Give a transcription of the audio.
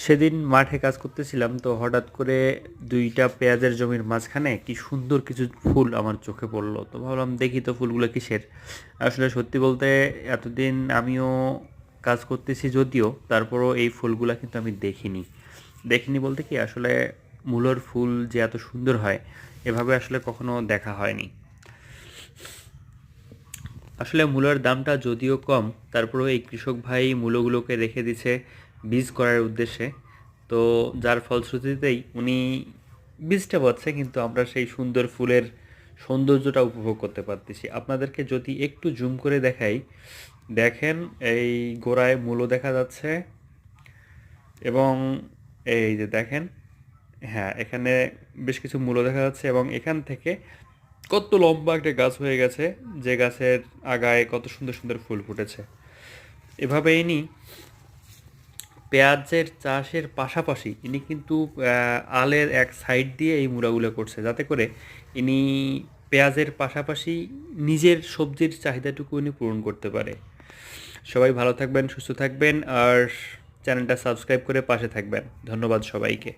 সেদিন মাঠে কাজ করতেছিলাম, তো হঠাৎ করে দুইটা পেঁয়াজের জমির মাঝখানে কি সুন্দর কিছু ফুল আমার চোখে পড়লো। তো ভাবলাম দেখি তো ফুলগুলো কিসের। আসলে সত্যি বলতে এতদিন আমিও কাজ করতেছি যদিও, তারপরও এই ফুলগুলা কিন্তু আমি দেখিনি। দেখিনি বলতে কি, আসলে মূলোর ফুল যে এত সুন্দর হয় এভাবে আসলে কখনো দেখা হয়নি। আসলে মূলার দামটা যদিও কম, তারপরেও এই কৃষক ভাই মূলগুলোকে রেখে দিছে বীজ করার উদ্দেশ্যে। তো যার ফলশ্রুতিতেই উনি বীজটা পাচ্ছে, কিন্তু আমরা সেই সুন্দর ফুলের সৌন্দর্যটা উপভোগ করতে পারতেছি। আপনাদেরকে যদি একটু জুম করে দেখাই, দেখেন এই গোড়ায় মূলো দেখা যাচ্ছে, এবং এই যে দেখেন, হ্যাঁ এখানে বেশ কিছু মূলো দেখা যাচ্ছে, এবং এখান থেকে কত লম্বা একটা গাছ হয়ে গেছে, যে গাছের আগায় কত সুন্দর সুন্দর ফুল ফুটেছে। এভাবে ইনি পেঁয়াজের চাষের পাশাপাশি ইনি কিন্তু আলের এক সাইড দিয়ে এই মুড়াগুলো করছে, যাতে করে ইনি পেঁয়াজের পাশাপাশি নিজের সবজির চাহিদাটুকু ইনি পূরণ করতে পারে। সবাই ভালো থাকবেন, সুস্থ থাকবেন, আর চ্যানেলটা সাবস্ক্রাইব করে পাশে থাকবেন। ধন্যবাদ সবাইকে।